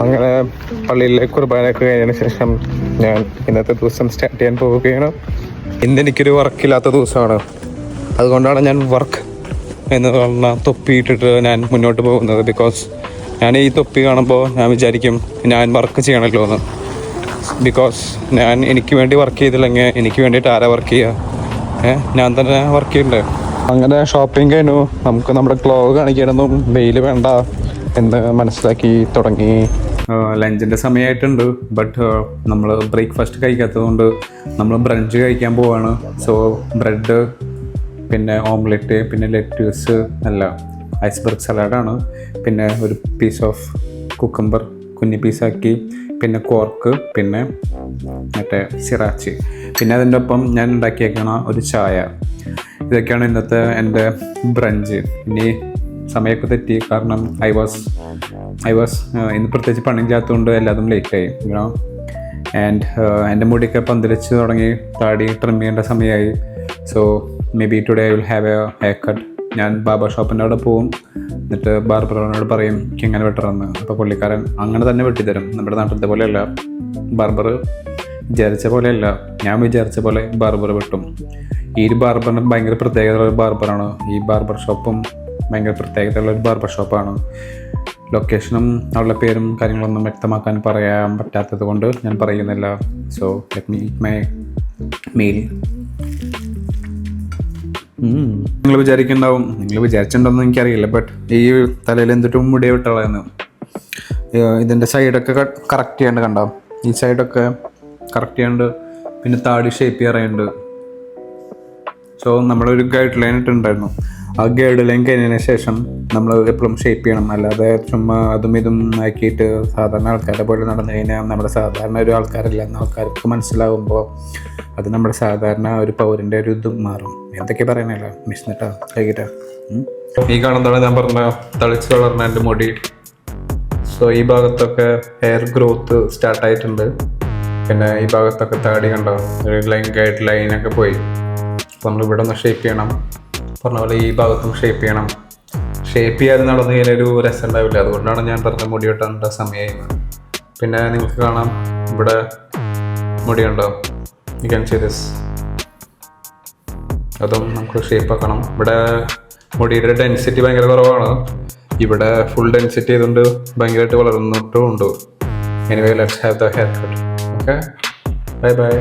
അങ്ങനെ പള്ളിയിലെ കുർബാനയൊക്കെ കഴിഞ്ഞതിന് ശേഷം ഞാൻ ഇന്നത്തെ ദിവസം സ്റ്റാർട്ട് ചെയ്യാൻ പോവുകയാണ്. ഇന്നെനിക്കൊരു വർക്കില്ലാത്ത ദിവസമാണ്. അതുകൊണ്ടാണ് ഞാൻ വർക്ക് എന്ന് പറഞ്ഞ തൊപ്പിയിട്ടിട്ട് ഞാൻ മുന്നോട്ട് പോകുന്നത്. ബിക്കോസ് ഞാൻ ഈ തൊപ്പി കാണുമ്പോൾ ഞാൻ വിചാരിക്കും ഞാൻ വർക്ക് ചെയ്യണമല്ലോ എന്ന്. ബിക്കോസ് ഞാൻ എനിക്ക് വേണ്ടി വർക്ക് ചെയ്തില്ലെങ്കിൽ എനിക്ക് വേണ്ടിയിട്ട് ആരാ വർക്ക് ചെയ്യുക? ഞാൻ തന്നെ വർക്ക് ചെയ്യണ്ടേ. അങ്ങനെ ഷോപ്പിംഗ് കഴിഞ്ഞു. നമുക്ക് നമ്മുടെ ക്ലോ കാണിക്കാനൊന്നും വെയിൽ വേണ്ട എന്ന് മനസ്സിലാക്കി തുടങ്ങി. ലഞ്ചിൻ്റെ സമയമായിട്ടുണ്ട്. ബട്ട് നമ്മൾ ബ്രേക്ക്ഫാസ്റ്റ് കഴിക്കാത്തത് കൊണ്ട് നമ്മൾ ബ്രഞ്ച് കഴിക്കാൻ പോവാണ്. സോ ബ്രെഡ്, പിന്നെ ഓംലെറ്റ്, പിന്നെ ലെറ്റ്യൂസ് അല്ല ഐസ്ബർഗ് സലാഡാണ്, പിന്നെ ഒരു പീസ് ഓഫ് കുക്കമ്പർ കുഞ്ഞി പീസാക്കി, പിന്നെ കോർക്ക്, പിന്നെ മറ്റേ സിറാച്ചി, പിന്നെ അതിൻ്റെ ഒപ്പം ഞാൻ ഉണ്ടാക്കിയേക്കണ ഒരു ചായ. ഇതൊക്കെയാണ് ഇന്നത്തെ എൻ്റെ ബ്രഞ്ച്. ഇനി സമയമൊക്കെ തെറ്റി, കാരണം ഐ വാസ് ഇന്ന് പ്രത്യേകിച്ച് പണിയില്ലാത്തതുകൊണ്ട് എല്ലാതും ലേറ്റായി. ആൻഡ് എൻ്റെ മുടിയൊക്കെ പന്തലിച്ച് തുടങ്ങി, താടി ട്രിം ചെയ്യേണ്ട സമയമായി. So may be today I will have A hair cut. ഞാൻ ബാർബർ ഷോപ്പിൻ്റെ അവിടെ പോവും, എന്നിട്ട് ബാർബറിനോട് പറയും എനിക്ക് എങ്ങനെ വെട്ടണമെന്ന്. അപ്പോൾ പുള്ളിക്കാരൻ അങ്ങനെ തന്നെ വെട്ടിത്തരും. നമ്മുടെ നാട്ടിലത്തെ പോലെയല്ല, ബാർബർ വിചാരിച്ച പോലെയല്ല, ഞാൻ വിചാരിച്ച പോലെ ബാർബർ വെട്ടും. ഈ ഒരു ബാർബറിന് ഭയങ്കര പ്രത്യേകതയുള്ള ഒരു ബാർബറാണ്. ഈ ബാർബർ ഷോപ്പും ഭയങ്കര പ്രത്യേകതയുള്ളൊരു ബാർബർ ഷോപ്പാണ്. ലൊക്കേഷനും അവളുടെ പേരും കാര്യങ്ങളൊന്നും വ്യക്തമാക്കാൻ പറയാൻ പറ്റാത്തത് കൊണ്ട് ഞാൻ പറയുന്നില്ല. So let me eat my meal. നിങ്ങൾ വിചാരിച്ചിട്ടുണ്ടോയെന്ന് എനിക്കറിയില്ല, ബട്ട് ഈ തലയിൽ എന്തിട്ടും മുടിയെ വിട്ടുകളയെന്ന്. ഇതിൻ്റെ സൈഡൊക്കെ കറക്റ്റ് ചെയ്യാണ്ട് കണ്ടോ, ഈ സൈഡൊക്കെ കറക്റ്റ് ചെയ്യാണ്ട്, പിന്നെ താടി ഷേപ്പ് ചെയ്യാറുണ്ട്. സോ നമ്മളൊരു ഗൈഡ് ലൈൻ ഇട്ടുണ്ടായിരുന്നു. ആ ഗൈഡ് ലൈൻ കഴിഞ്ഞതിന് ശേഷം നമ്മൾ എപ്പോഴും ഷേപ്പ് ചെയ്യണം. അല്ലാതെ ചുമ്മാ അതും ഇതും ആക്കിയിട്ട് സാധാരണ ആൾക്കാരെ പോലെ നടന്നു കഴിഞ്ഞാൽ നമ്മുടെ സാധാരണ ഒരു ആൾക്കാരല്ല എന്ന ആൾക്കാർക്ക് മനസ്സിലാകുമ്പോൾ അത് നമ്മുടെ സാധാരണ ഒരു പൗരൻ്റെ ഒരു ഇത് മാറും. എന്തൊക്കെ പറയാനല്ല മിസ്ന്നിട്ടാ കഴിക്കട്ടെ. ഈ കാണുന്നതാണ് ഞാൻ പറഞ്ഞ തളിച്ച് വളർന്ന എൻ്റെ മുടി. സോ ഈ ഭാഗത്തൊക്കെ ഹെയർ ഗ്രോത്ത് സ്റ്റാർട്ടായിട്ടുണ്ട്. പിന്നെ ഈ ഭാഗത്തൊക്കെ താടി കണ്ടോ, ഒരു ഗൈഡ് ലൈനൊക്കെ പോയി. അപ്പോൾ നമ്മളിവിടെ ഒന്ന് ഷേപ്പ് ചെയ്യണം. പറഞ്ഞ പോലെ ഈ ഭാഗത്തും ഷേപ്പ് ചെയ്യണം. ഷേപ്പ് ചെയ്യാതെ നടന്നു കഴിഞ്ഞാൽ ഒരു രസം ഉണ്ടാവില്ല. അതുകൊണ്ടാണ് ഞാൻ പറഞ്ഞ മുടി വെട്ടേണ്ട സമയമായിരുന്നു. പിന്നെ നിങ്ങൾക്ക് കാണാം ഇവിടെ മുടിയുണ്ടോ, യു ക്യാൻ സീ ദിസ്. അതും നമുക്ക് ഷേപ്പ് ആക്കണം. ഇവിടെ മുടിയുടെ ഡെൻസിറ്റി ഭയങ്കര കുറവാണ്. ഇവിടെ ഫുൾ ഡെൻസിറ്റി ചെയ്തുകൊണ്ട് ഭയങ്കരമായിട്ട് വളർന്നിട്ടും ഉണ്ട്. Anyway let's have the hair cut. Okay, bye bye.